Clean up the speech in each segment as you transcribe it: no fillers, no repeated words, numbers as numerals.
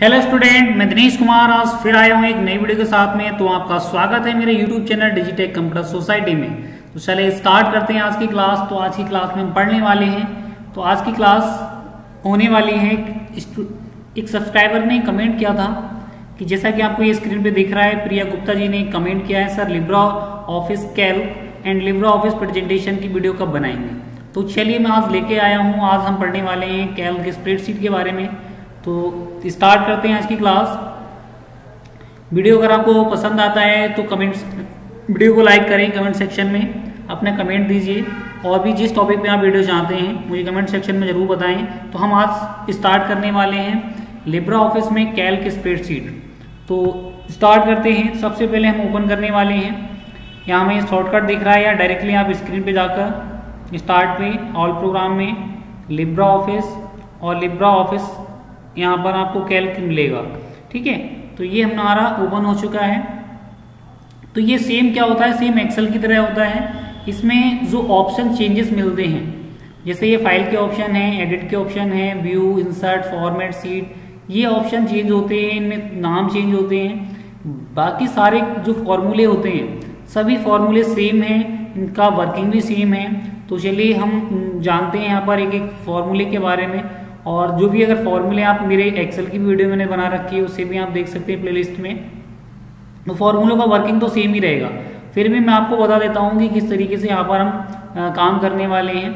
Hello student, मैं दिनेश कुमार आज फिर आया हूँ एक नई वीडियो के साथ में। तो आपका स्वागत है मेरे YouTube channel Digitek computer society में। तो चलिए स्टार्ट करते हैं आज की क्लास। तो आज की क्लास में हम पढ़ने वाले हैं। तो आज की क्लास होने वाली है, एक सब्सक्राइबर ने कमेंट किया था कि जैसा कि आपको ये स्क्रीन पे दिख रहा है, प्रिया गुप्ता जी ने कमेंट किया है, sir Libra office Calc and Libra office presentation की वीडियो कब बनाएंगे। तो चलिए मैं आज लेके आया हूँ। आज हम पढ़ने वाले हैं कैल्क स्प्रेडशीट के बारे में। तो स्टार्ट करते हैं आज की क्लास। वीडियो अगर आपको पसंद आता है तो वीडियो को लाइक करें, कमेंट सेक्शन में अपने कमेंट दीजिए, और भी जिस टॉपिक पे आप वीडियो चाहते हैं मुझे कमेंट सेक्शन में जरूर बताएं। तो हम आज स्टार्ट करने वाले हैं लिब्रा ऑफिस में कैल्क स्प्रेडशीट। तो स्टार्ट करते हैं। सबसे पहले हम ओपन करने वाले हैं, यहाँ हमें शॉर्टकट दिख रहा है या डायरेक्टली आप स्क्रीन पे जाकर स्टार्ट पे ऑल प्रोग्राम में लिब्रा ऑफिस और लिब्रा ऑफिस यहाँ पर आपको कैल्क मिलेगा। ठीक है, तो ये हमारा ओपन हो चुका है। तो ये सेम क्या होता है, सेम एक्सेल की तरह होता है। इसमें जो ऑप्शन चेंजेस मिलते हैं, जैसे ये फाइल के ऑप्शन है, एडिट के ऑप्शन है, व्यू, इंसर्ट, फॉर्मेट, सीट, ये ऑप्शन चेंज होते हैं, इनमें नाम चेंज होते हैं। बाकी सारे जो फॉर्मूले होते हैं सभी फॉर्मूले सेम हैं, इनका वर्किंग भी सेम है। तो चलिए हम जानते हैं यहाँ पर एक एक फॉर्मूले के बारे में। और जो भी अगर फॉर्मूले आप मेरे एक्सेल की वीडियो मैंने बना रखी है उससे भी आप देख सकते हैं प्लेलिस्ट में। तो फॉर्मूलों का वर्किंग तो सेम ही रहेगा, फिर भी मैं आपको बता देता हूँ कि किस तरीके से यहाँ पर हम काम करने वाले हैं।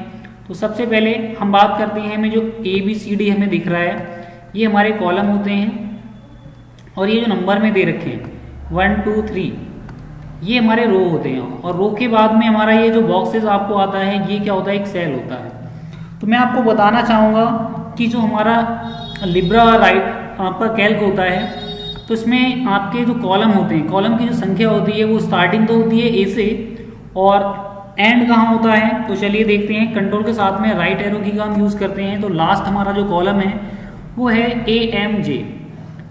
तो सबसे पहले हम बात करते हैं, हमें जो ABCD हमें दिख रहा है ये हमारे कॉलम होते हैं, और ये जो नंबर में दे रखे हैं 1 2 3 ये हमारे रो होते हैं। और रो के बाद में हमारा ये जो बॉक्सेस आपको आता है ये क्या होता है, एक सेल होता है। तो मैं आपको बताना चाहूँगा कि जो हमारा लिब्रा पर कैल्क होता है तो इसमें आपके जो कॉलम होते हैं, कॉलम की जो संख्या होती है वो स्टार्टिंग तो होती है A से, और एंड कहाँ होता है। तो चलिए देखते हैं। कंट्रोल के साथ में राइट एरो की का हम यूज़ करते हैं। तो लास्ट हमारा जो कॉलम है वो है AMJ।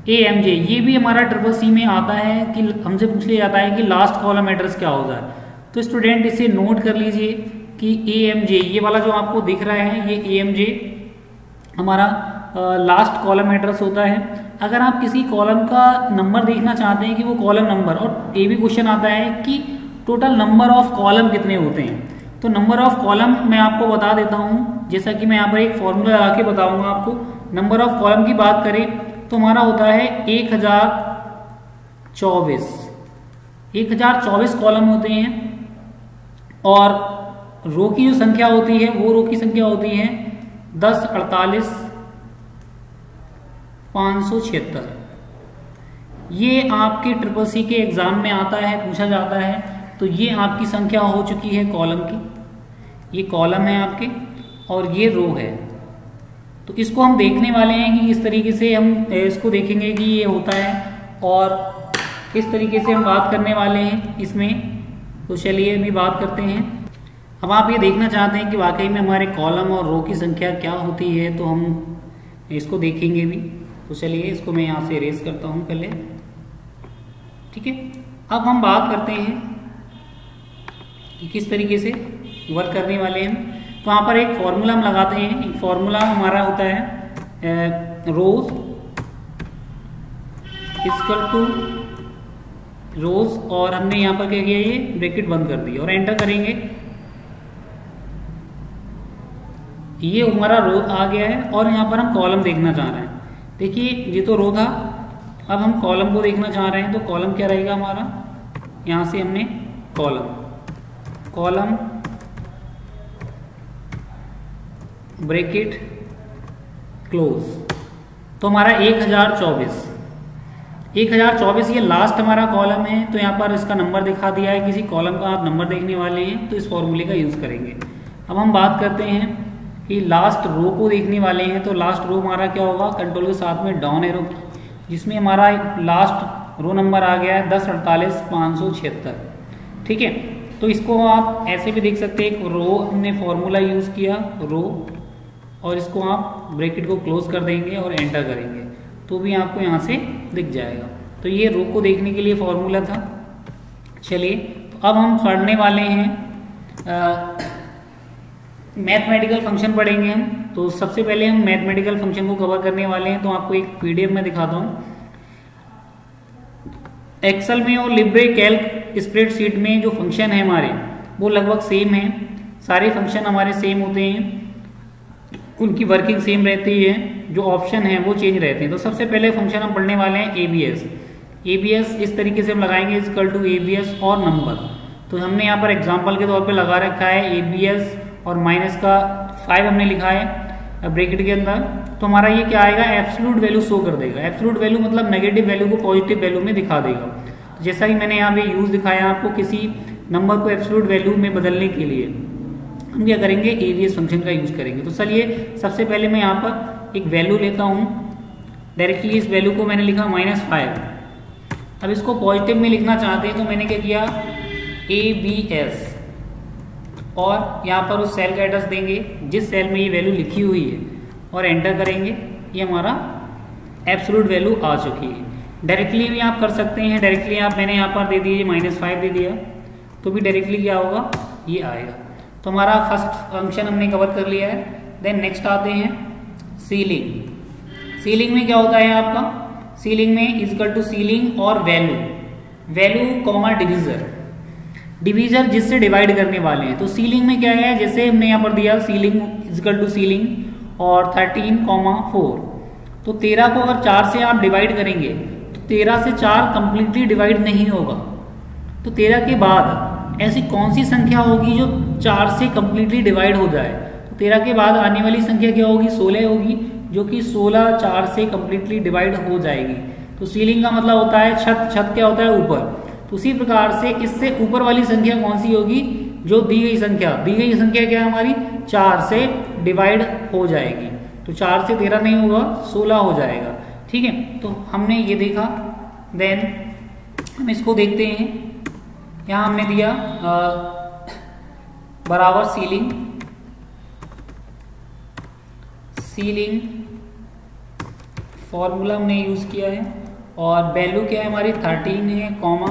ये भी हमारा CCC में आता है कि हमसे पूछ लिया जाता है कि लास्ट कॉलम एड्रेस क्या होता है। तो स्टूडेंट इसे नोट कर लीजिए कि AMJ ये वाला जो आपको दिख रहा है ये AMJ हमारा लास्ट कॉलम एड्रेस होता है। अगर आप किसी कॉलम का नंबर देखना चाहते हैं कि वो कॉलम नंबर, और ये भी क्वेश्चन आता है कि टोटल नंबर ऑफ कॉलम कितने होते हैं, तो नंबर ऑफ कॉलम मैं आपको बता देता हूँ। जैसा कि मैं यहाँ पर एक फॉर्मूला लगा के बताऊंगा आपको। नंबर ऑफ कॉलम की बात करें तो हमारा होता है 1024 कॉलम होते हैं, और रो की जो संख्या होती है वो रो की संख्या होती है 10 48 576। ये आपके CCC के एग्जाम में आता है, पूछा जाता है। तो ये आपकी संख्या हो चुकी है कॉलम की, ये कॉलम है आपके और ये रो है। तो इसको हम देखने वाले हैं कि किस तरीके से हम इसको देखेंगे कि ये होता है, और किस तरीके से हम बात करने वाले हैं इसमें। तो चलिए अभी बात करते हैं। अब आप ये देखना चाहते हैं कि वाकई में हमारे कॉलम और रो की संख्या क्या होती है, तो हम इसको देखेंगे भी। तो चलिए इसको मैं यहाँ से इरेज करता हूँ पहले। ठीक है, अब हम बात करते हैं कि किस तरीके से वर्क करने वाले हैं। तो यहाँ पर एक फॉर्मूला हम लगाते हैं। एक फॉर्मूला हमारा होता है रोज इक्वल टू रोज, और हमने यहाँ पर क्या किया, ये ब्रैकेट बंद कर दी और एंटर करेंगे। ये हमारा रो आ गया है, और यहाँ पर हम कॉलम देखना चाह रहे हैं। देखिए ये तो रो था, अब हम कॉलम को देखना चाह रहे हैं। तो कॉलम क्या रहेगा हमारा, यहाँ से हमने कॉलम ब्रैकेट क्लोज। तो हमारा 1024 ये लास्ट हमारा कॉलम है। तो यहाँ पर इसका नंबर दिखा दिया है, किसी कॉलम का आप नंबर देखने वाले हैं तो इस फॉर्मूले का यूज करेंगे। अब हम बात करते हैं कि लास्ट रो को देखने वाले हैं। तो लास्ट रो हमारा क्या होगा, कंट्रोल के साथ में डाउन एरो, जिसमें हमारा लास्ट रो नंबर आ गया है 10 48 576। ठीक है, तो इसको आप ऐसे भी देख सकते हैं। एक रो हमने फॉर्मूला यूज किया रो, और इसको आप ब्रैकेट को क्लोज कर देंगे और एंटर करेंगे तो भी आपको यहाँ से दिख जाएगा। तो ये रो को देखने के लिए फॉर्मूला था। चलिए तो अब हम पढ़ने वाले हैं मैथमेटिकल फंक्शन पढ़ेंगे हम। तो सबसे पहले हम मैथमेटिकल फंक्शन को कवर करने वाले हैं। तो आपको एक पीडीएफ में दिखाता हूँ। एक्सेल में और लिब्रे कैल्क स्प्रेडशीट में जो फंक्शन है हमारे वो लगभग सेम है। सारे फंक्शन हमारे सेम होते हैं, उनकी वर्किंग सेम रहती है, जो ऑप्शन है वो चेंज रहते हैं। तो सबसे पहले फंक्शन हम पढ़ने वाले हैं एबीएस। एबीएस इस तरीके से हम लगाएंगे इक्वल टू एबीएस और नंबर। तो हमने यहाँ पर एग्जांपल के तौर पे लगा रखा है एबीएस और माइनस का 5 हमने लिखा है ब्रैकेट के अंदर। तो हमारा ये क्या आएगा, एब्सोल्यूट वैल्यू शो कर देगा। एब्सोल्यूट वैल्यू मतलब नेगेटिव वैल्यू को पॉजिटिव वैल्यू में दिखा देगा। तो जैसा कि मैंने यहाँ पे यूज दिखाया आपको, किसी नंबर को एब्सोल्यूट वैल्यू में बदलने के लिए हम क्या करेंगे, एबीएस फंक्शन का यूज करेंगे। तो चलिए सबसे पहले मैं यहाँ पर एक वैल्यू लेता हूँ। डायरेक्टली इस वैल्यू को मैंने लिखा -5। अब इसको पॉजिटिव में लिखना चाहते हैं तो मैंने क्या किया, ABS, और यहाँ पर उस सेल का एड्रेस देंगे जिस सेल में ये वैल्यू लिखी हुई है और एंटर करेंगे। ये हमारा एब्सोल्यूट वैल्यू आ चुकी है। डायरेक्टली भी आप कर सकते हैं। डायरेक्टली आप मैंने यहाँ पर दे दिए -5 दे दिया तो भी डायरेक्टली क्या होगा, ये आएगा। तो हमारा फर्स्ट फंक्शन हमने कवर कर लिया है। देन नेक्स्ट आते हैं सीलिंग। सीलिंग में क्या होता है आपका, सीलिंग में इक्वल टू सीलिंग और value, value comma divisor, divisor जिससे डिवाइड करने वाले हैं। तो सीलिंग में क्या है, जैसे हमने यहाँ पर दिया सीलिंग इक्वल टू सीलिंग और 13,4। तो 13 को अगर 4 से आप डिवाइड करेंगे तो 13 से 4 कंप्लीटली डिवाइड नहीं होगा। तो 13 के बाद ऐसी कौन सी संख्या होगी जो 4 से कंप्लीटली डिवाइड हो जाए। तो 13 के बाद आने वाली संख्या क्या होगी, 16 होगी, जो कि 16 4 से कंप्लीटली डिवाइड हो जाएगी। तो सीलिंग का मतलब होता है छत। छत क्या होता है, ऊपर। तो उसी प्रकार से इससे ऊपर वाली संख्या कौन सी होगी, जो दी गई संख्या क्या है हमारी, 4 से डिवाइड हो जाएगी। तो 4 से 13 नहीं होगा, 16 हो जाएगा। ठीक है, तो हमने ये देखा। देन हम इसको देखते हैं। यहाँ हमने दिया बराबर सीलिंग, सीलिंग फॉर्मूला हमने यूज किया है और वैल्यू क्या है हमारी 13 है, कॉमा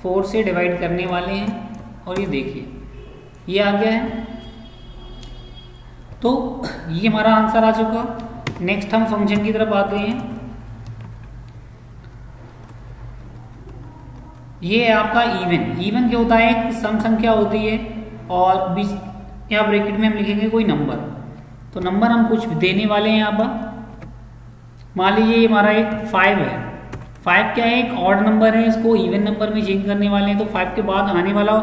4 से डिवाइड करने वाले हैं। और ये देखिए ये आ गया है। तो ये हमारा आंसर आ चुका। नेक्स्ट हम फंक्शन की तरफ आते हैं। ये है आपका इवन। इवन क्या होता है, एक सम संख्या होती है और बीच या ब्रैकेट में हम लिखेंगे कोई नंबर। तो नंबर हम कुछ देने वाले हैं यहाँ पर। मान लीजिए हमारा एक 5 है। 5 क्या है, एक ऑड नंबर है, इसको इवन नंबर में चेंज करने वाले हैं। तो 5 के बाद आने वाला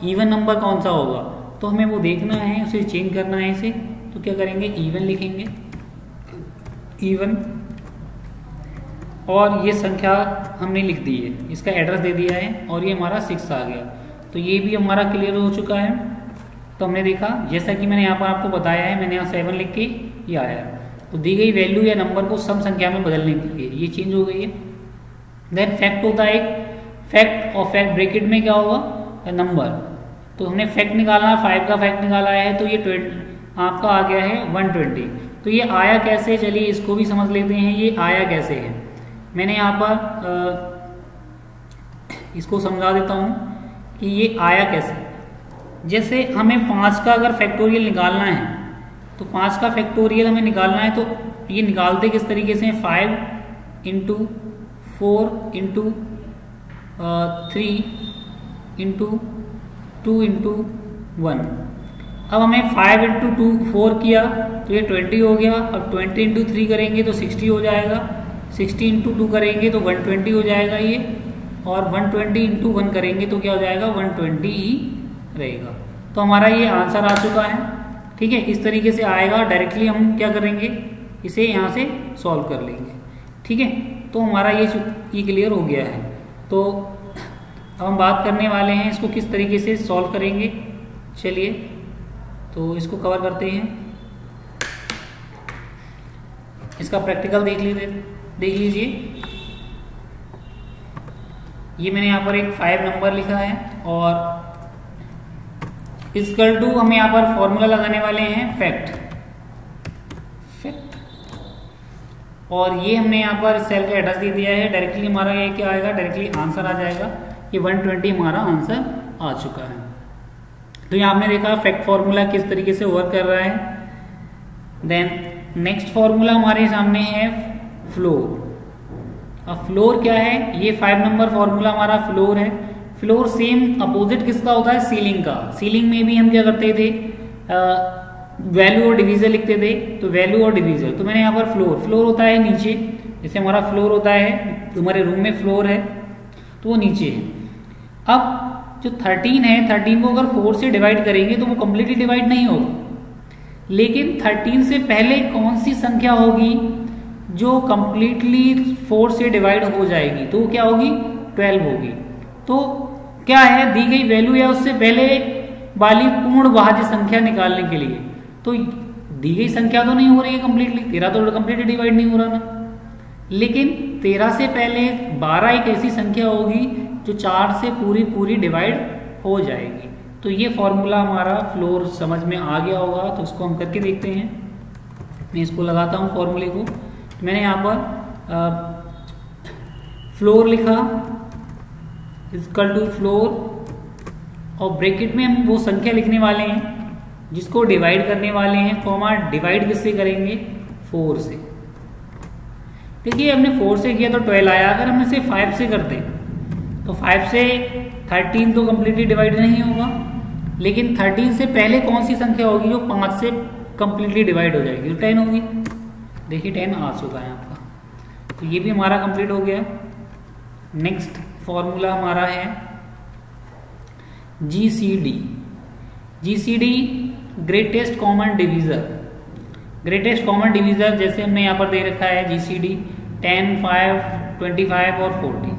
इवन नंबर कौन सा होगा, तो हमें वो देखना है, उसे चेंज करना है इसे। तो क्या करेंगे, इवन लिखेंगे, इवन, और ये संख्या हमने लिख दी है, इसका एड्रेस दे दिया है और ये हमारा 6 आ गया। तो ये भी हमारा क्लियर हो चुका है। तो हमने देखा, जैसा कि मैंने यहाँ पर आपको बताया है, मैंने यहाँ 7 लिख के ये आया। तो दी गई वैल्यू या नंबर को सम संख्या में बदलने के लिए ये चेंज हो गई है। देन फैक्ट होता है एक फैक्ट, और फैक्ट ब्रैकेट में क्या होगा, नंबर। तो हमने फैक्ट निकालना, 5 का फैक्ट निकाला है, तो ये आपका आ गया है 120। तो ये आया कैसे, चलिए इसको भी समझ लेते हैं। ये आया कैसे है, मैंने यहाँ पर इसको समझा देता हूँ कि ये आया कैसे। जैसे हमें 5 का अगर फैक्टोरियल निकालना है, तो 5 का फैक्टोरियल हमें निकालना है, तो ये निकालते किस तरीके से, 5 × 4 × 3 × 2 × 1। अब हमें 5 × 2 4 किया तो ये 20 हो गया। अब 20 × 3 करेंगे तो 60 हो जाएगा। 60 × 2 करेंगे तो 120 हो जाएगा ये, और 120 × 1 करेंगे तो क्या हो जाएगा, 120 ही रहेगा। तो हमारा ये आंसर आ चुका है। ठीक है, इस तरीके से आएगा। डायरेक्टली हम क्या करेंगे, इसे यहाँ से सॉल्व कर लेंगे। ठीक है, तो हमारा ये क्लियर हो गया है। तो अब हम बात करने वाले हैं इसको किस तरीके से सॉल्व करेंगे। चलिए तो इसको कवर करते हैं। इसका प्रैक्टिकल देख लीजिए। ये मैंने यहाँ पर एक 5 नंबर लिखा है और इक्वल टू हम यहाँ पर फॉर्मूला लगाने वाले हैं फैक्ट, और ये हमने यहाँ पर सेल का एड्रेस दे दिया है। डायरेक्टली हमारा ये क्या आएगा, डायरेक्टली आंसर आ जाएगा। ये 120 हमारा आंसर आ चुका है। तो यहाँ आपने देखा फैक्ट फॉर्मूला किस तरीके से वर्क कर रहा है। देन नेक्स्ट फॉर्मूला हमारे सामने है फ्लोर। अब फ्लोर क्या है, ये 5 नंबर फॉर्मूला हमारा फ्लोर है। फ्लोर सेम अपोजिट किसका होता है, सीलिंग का। सीलिंग में भी हम क्या करते थे, वैल्यू और डिवीजर लिखते थे, तो वैल्यू और डिवीजर। तो मैंने यहाँ पर फ्लोर होता है नीचे, जैसे हमारा फ्लोर होता है, तुम्हारे रूम में फ्लोर है तो वो नीचे है। अब जो 13 है, 13 को अगर 4 से डिवाइड करेंगे तो वो कंप्लीटली डिवाइड नहीं होगा, लेकिन 13 से पहले कौन सी संख्या होगी जो कंप्लीटली 4 से डिवाइड हो जाएगी, तो वो क्या होगी, 12 होगी। तो क्या है, दी गई वैल्यू या उससे पहले वाली पूर्ण भाज्य संख्या निकालने के लिए, तो दी गई संख्या तो नहीं हो रही है कंप्लीटली, 13 तो कंप्लीटली डिवाइड नहीं हो रहा ना, लेकिन 13 से पहले 12 एक ऐसी संख्या होगी जो 4 से पूरी डिवाइड हो जाएगी। तो ये फॉर्मूला हमारा फ्लोर समझ में आ गया होगा, तो उसको हम करके देखते हैं। मैं इसको लगाता हूँ फॉर्मूले को। मैंने यहाँ पर फ्लोर लिखा इक्वल टू फ्लोर, और ब्रैकेट में हम वो संख्या लिखने वाले हैं जिसको डिवाइड करने वाले हैं, कॉमा डिवाइड किससे करेंगे, 4 से। देखिए हमने 4 से किया तो 12 आया, अगर हम इसे 5 से करते तो 5 से 13 तो कंप्लीटली डिवाइड नहीं होगा, लेकिन 13 से पहले कौन सी संख्या होगी जो 5 से कंप्लीटली डिवाइड हो जाएगी, तो 10 होगी। देखिए 10 आ चुका है आपका, तो ये भी हमारा कंप्लीट हो गया। नेक्स्ट फॉर्मूला हमारा है GCD। GCD greatest common divisor. Greatest common divisor जैसे हमने यहाँ पर दे रखा है GCD 10, 5, 25 और 40,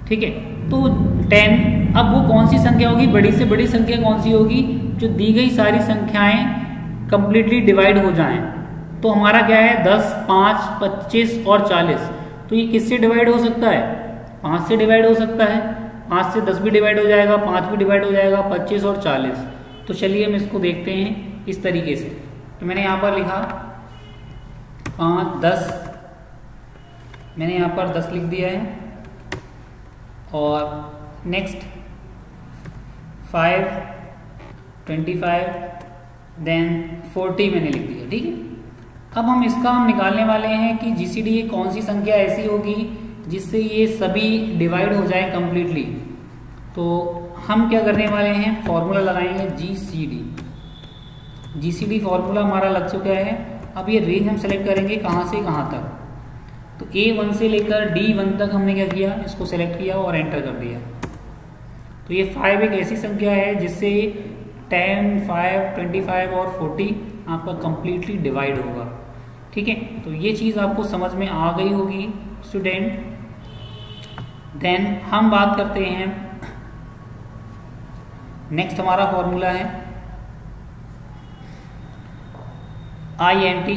ठीक है। तो 10, अब वो कौन सी संख्या होगी, बड़ी से बड़ी संख्या कौन सी होगी, जो दी गई सारी संख्याएं कंप्लीटली डिवाइड हो जाएं। तो हमारा क्या है, 10, 5, 25 और 40। तो ये किससे डिवाइड हो सकता है, 5 से डिवाइड हो सकता है। 5 से 10 भी डिवाइड हो जाएगा, 5 भी डिवाइड हो जाएगा, 25 और 40। तो चलिए हम इसको देखते हैं इस तरीके से। तो मैंने यहाँ पर लिखा 5, 10, मैंने यहाँ पर 10 लिख दिया है, और नेक्स्ट 5, 25, देन 40 मैंने लिख दिया, ठीक है। अब हम इसका निकालने वाले हैं कि GCD कौन सी संख्या ऐसी होगी जिससे ये सभी डिवाइड हो जाए कंप्लीटली। तो हम क्या करने वाले हैं, फॉर्मूला लगाएंगे GCD फॉर्मूला हमारा लग चुका है। अब ये रेंज हम सेलेक्ट करेंगे कहाँ से कहाँ तक, तो A1 से लेकर D1 तक हमने क्या किया, इसको सेलेक्ट किया और एंटर कर दिया। तो ये 5 एक ऐसी संख्या है जिससे 10, 5, 25 और 40 आपका कंप्लीटली डिवाइड होगा, ठीक है। तो ये चीज़ आपको समझ में आ गई होगी स्टूडेंट। देन हम बात करते हैं, नेक्स्ट हमारा फॉर्मूला है INT।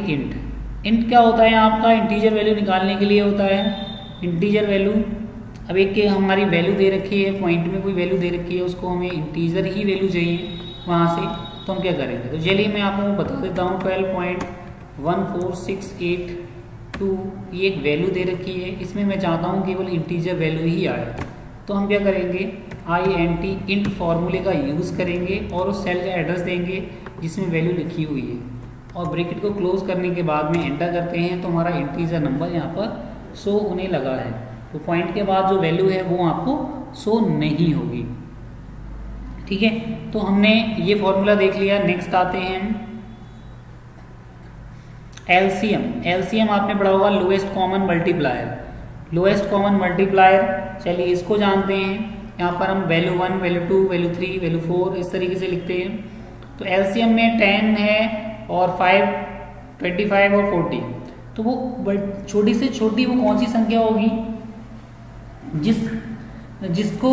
इंट क्या होता है, आपका इंटीजर वैल्यू निकालने के लिए होता है। इंटीजर वैल्यू, अब एक के हमारी वैल्यू दे रखी है, पॉइंट में कोई वैल्यू दे रखी है, उसको हमें इंटीजर ही वैल्यू चाहिए वहाँ से, तो हम क्या करेंगे, तो चलिए मैं आपको बता देता हूँ। 12.14682 ये एक वैल्यू दे रखी है, इसमें मैं चाहता हूँ केवल इंटीजर वैल्यू ही आए। तो हम क्या करेंगे, INT इंट फॉर्मूले का यूज़ करेंगे और उस सेल का एड्रेस देंगे जिसमें वैल्यू लिखी हुई है, और ब्रैकेट को क्लोज करने के बाद में एंटर करते हैं, तो हमारा इंटीजर नंबर यहाँ पर शो होने लगा है। तो पॉइंट के बाद जो वैल्यू है वो आपको शो नहीं होगी, ठीक है। तो हमने ये फॉर्मूला देख लिया। नेक्स्ट आते हैं LCM आपने पढ़ा होगा, lowest common multiplier. Lowest common multiplier, चलिए इसको जानते हैं। यहाँ पर हम वैल्यू 1, वैल्यू 2, वैल्यू 3, वैल्यू 4 इस तरीके से लिखते हैं। तो LCM में 10 है और 5, 25 और 40। तो वो छोटी से छोटी वो कौन सी संख्या होगी जिसको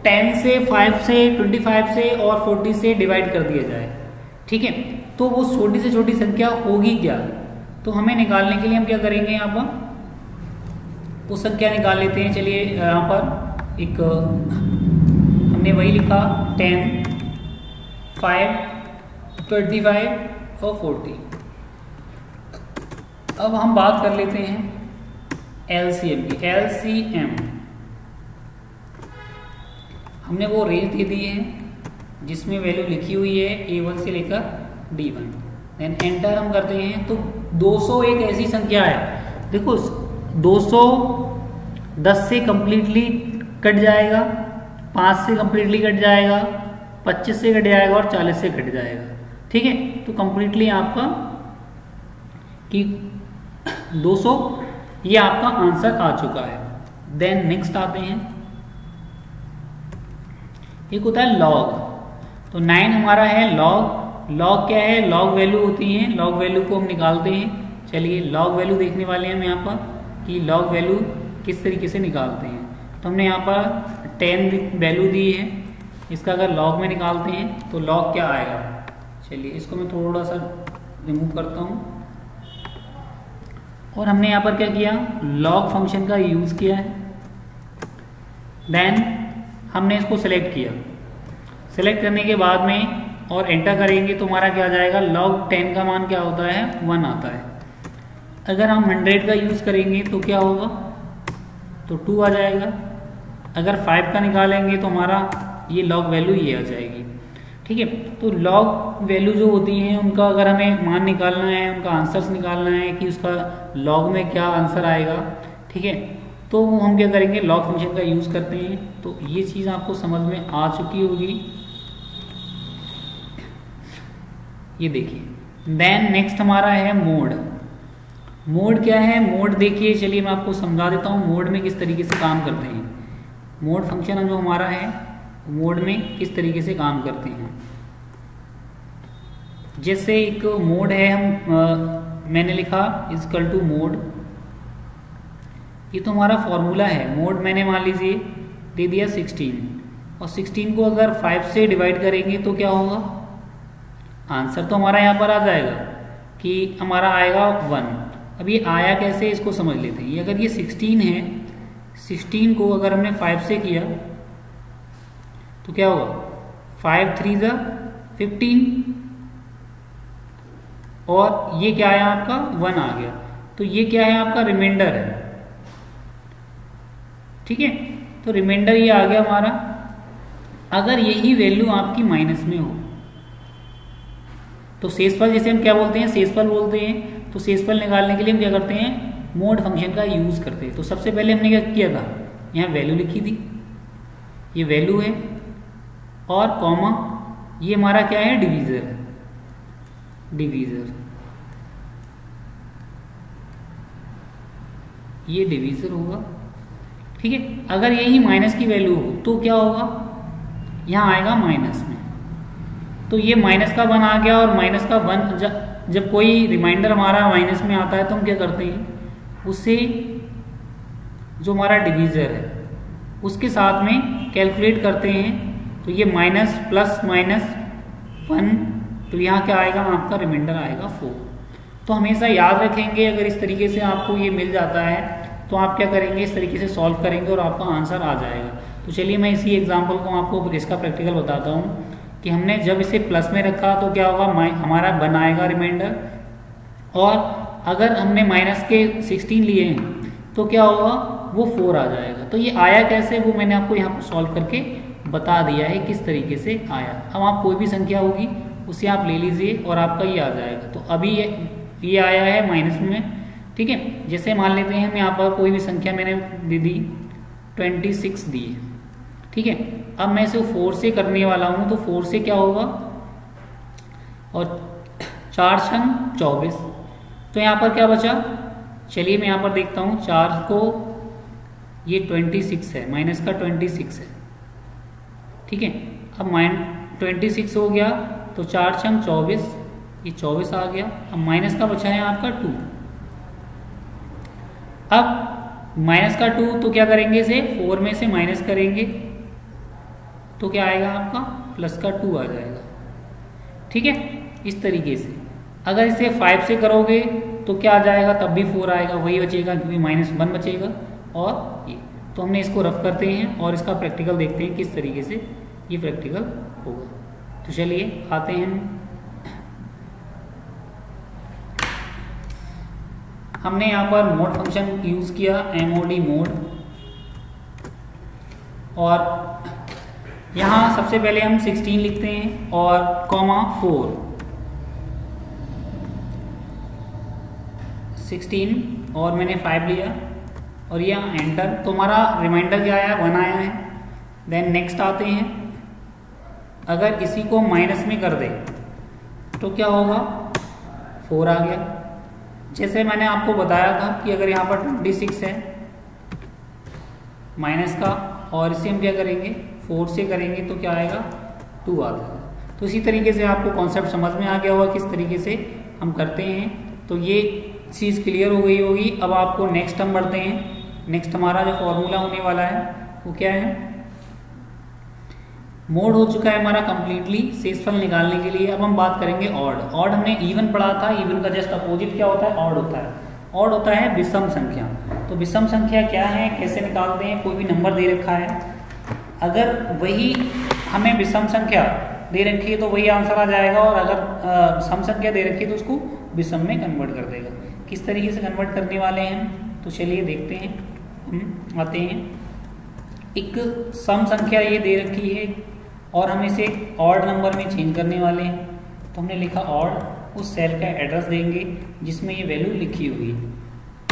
10 से, 5 से, 25 से और 40 से डिवाइड कर दिया जाए, ठीक है। तो वो छोटी से छोटी संख्या होगी क्या, तो हमें निकालने के लिए हम क्या करेंगे, यहाँ पर वो संख्या निकाल लेते हैं। चलिए यहाँ पर एक हमने वही लिखा 10, 5, 25 और 40। अब हम बात कर लेते हैं LCM की। LCM हमने वो रेंज दे दी है जिसमें वैल्यू लिखी हुई है A1 से लेकर D1। देन एंटर हम करते हैं तो 200 एक ऐसी संख्या है, देखो 200 10 से कंप्लीटली कट जाएगा, 5 से कंप्लीटली कट जाएगा, 25 से कट जाएगा और 40 से कट जाएगा। ठीक है, तो कंप्लीटली आपका कि 200 ये आपका आंसर आ चुका है। देन नेक्स्ट आते हैं, एक होता है लॉग। तो 9 हमारा है लॉग। लॉग क्या है, लॉग वैल्यू होती है, लॉग वैल्यू को हम निकालते हैं। चलिए लॉग वैल्यू देखने वाले हैं हम यहाँ पर कि लॉग वैल्यू किस तरीके से निकालते हैं। तो हमने यहाँ पर 10 वैल्यू दी है, इसका अगर लॉग में निकालते हैं तो लॉग क्या आएगा। चलिए इसको मैं थोड़ा सा रिमूव करता हूँ। और हमने यहाँ पर क्या किया, लॉग फंक्शन का यूज़ किया है। देन हमने इसको सिलेक्ट किया, सिलेक्ट करने के बाद में और एंटर करेंगे तो हमारा क्या आ जाएगा, log 10 का मान क्या होता है, 1 आता है। अगर हम 100 का यूज़ करेंगे तो क्या होगा, तो 2 आ जाएगा। अगर 5 का निकालेंगे तो हमारा ये लॉग वैल्यू ये आ जाएगी। ठीक है, तो लॉग वैल्यू जो होती हैं उनका अगर हमें मान निकालना है, उनका आंसर्स निकालना है कि उसका लॉग में क्या आंसर आएगा, ठीक है, तो हम क्या करेंगे, लॉग फंक्शन का यूज़ करते हैं। तो ये चीज़ आपको समझ में आ चुकी होगी, ये देखिए। देन नेक्स्ट हमारा है मोड। मोड क्या है, मोड देखिए, चलिए मैं आपको समझा देता हूँ मोड में किस तरीके से काम करते हैं। मोड फंक्शन जो हमारा है मोड में किस तरीके से काम करते हैं। जैसे एक मोड है, मैंने लिखा इक्वल टू मोड, ये तो हमारा फॉर्मूला है। मोड मैंने मान लीजिए दे दिया 16 और 16 को अगर 5 से डिवाइड करेंगे तो क्या होगा, आंसर तो हमारा यहाँ पर आ जाएगा कि हमारा आएगा 1। अब ये आया कैसे, इसको समझ लेते हैं। ये अगर ये 16 है, 16 को अगर हमने 5 से किया तो क्या होगा, 5 3 ज़ा 15 और ये क्या है आपका 1 आ गया। तो ये क्या है आपका रिमाइंडर है। ठीक है, तो रिमाइंडर ये आ गया हमारा। अगर यही वैल्यू आपकी माइनस में हो तो शेषफल, जैसे हम क्या बोलते हैं, शेषफल बोलते हैं। तो शेषफल निकालने के लिए हम क्या करते हैं, मोड फंक्शन का यूज करते हैं। तो सबसे पहले हमने क्या किया था, यहाँ वैल्यू लिखी थी, ये वैल्यू है और कॉमा ये हमारा क्या है, डिवीजर है, डिवीजर, ये डिवीजर होगा। ठीक है, अगर यही माइनस की वैल्यू हो तो क्या होगा, यहाँ आएगा माइनस में। तो ये माइनस का 1 आ गया और माइनस का 1 जब कोई रिमाइंडर हमारा माइनस में आता है तो हम क्या करते हैं, उसे जो हमारा डिवीजर है उसके साथ में कैलकुलेट करते हैं। तो ये माइनस प्लस माइनस 1, तो यहाँ क्या आएगा, आपका रिमाइंडर आएगा 4। तो हमेशा याद रखेंगे, अगर इस तरीके से आपको ये मिल जाता है तो आप क्या करेंगे, इस तरीके से सॉल्व करेंगे और आपका आंसर आ जाएगा। तो चलिए मैं इसी एग्जाम्पल को आपको इसका प्रैक्टिकल बताता हूँ कि हमने जब इसे प्लस में रखा तो क्या होगा, हमारा 1 आएगा रिमाइंडर, और अगर हमने माइनस के 16 लिए हैं तो क्या होगा, वो 4 आ जाएगा। तो ये आया कैसे, वो मैंने आपको यहाँ पर सॉल्व करके बता दिया है किस तरीके से आया। अब आप कोई भी संख्या होगी उसे आप ले लीजिए और आपका ये आ जाएगा। तो अभी ये आया है माइनस में। ठीक है, जैसे मान लेते हैं हम यहाँ पर कोई भी संख्या मैंने दे दी 26 दी है। ठीक है, अब मैं इसे 4 से करने वाला हूँ, तो 4 से क्या होगा, और 4 छंग 24, तो यहाँ पर क्या बचा, चलिए मैं यहाँ पर देखता हूँ। 4 को ये 26 है, माइनस का 26 है। ठीक है, अब 26 हो गया तो 4 छंग 24, ये 24 आ गया। अब माइनस का बचा है आपका 2। अब माइनस का 2 तो क्या करेंगे, इसे 4 में से माइनस करेंगे तो क्या आएगा आपका, प्लस का 2 आ जाएगा। ठीक है, इस तरीके से। अगर इसे 5 से करोगे तो क्या आ जाएगा, तब भी 4 आएगा, वही बचेगा क्योंकि -1 बचेगा। और ये तो हमने इसको रफ करते हैं और इसका प्रैक्टिकल देखते हैं किस तरीके से ये प्रैक्टिकल होगा। तो चलिए आते हैं, हमने यहाँ पर मोड फंक्शन यूज किया, MOD मोड, और यहाँ सबसे पहले हम 16 लिखते हैं और कॉमा 4, 16 और मैंने 5 लिया और ये एंटर, तो हमारा रिमाइंडर क्या आया, 1 आया है। देन नेक्स्ट आते हैं, अगर इसी को माइनस में कर दे तो क्या होगा, 4 आ गया। जैसे मैंने आपको बताया था कि अगर यहाँ पर 26 है माइनस का और इसे हम क्या करेंगे 4 से करेंगे तो क्या आएगा, 2 आता है। तो इसी तरीके से आपको कॉन्सेप्ट समझ में आ गया होगा किस तरीके से हम करते हैं। तो ये चीज़ क्लियर हो गई होगी। अब आपको नेक्स्ट हम बढ़ते हैं। नेक्स्ट हमारा जो फॉर्मूला होने वाला है वो क्या है, मोड हो चुका है हमारा कंप्लीटली शेषफल निकालने के लिए। अब हम बात करेंगे ऑड। ऑड हमने इवन पढ़ा था, इवन का जस्ट अपोजिट क्या होता है, ऑड होता है। ऑड होता है विषम संख्या। तो विषम संख्या क्या है, कैसे निकालते हैं, कोई भी नंबर दे रखा है, अगर वही हमें विषम संख्या दे रखी है तो वही आंसर आ जाएगा, और अगर सम संख्या दे रखी है तो उसको विषम में कन्वर्ट कर देगा। किस तरीके से कन्वर्ट करने वाले हैं, तो चलिए देखते हैं। हम आते हैं, एक सम संख्या ये दे रखी है और हम इसे ऑड नंबर में चेंज करने वाले हैं। तो हमने लिखा ऑड, उस सेल का एड्रेस देंगे जिसमें ये वैल्यू लिखी हुई,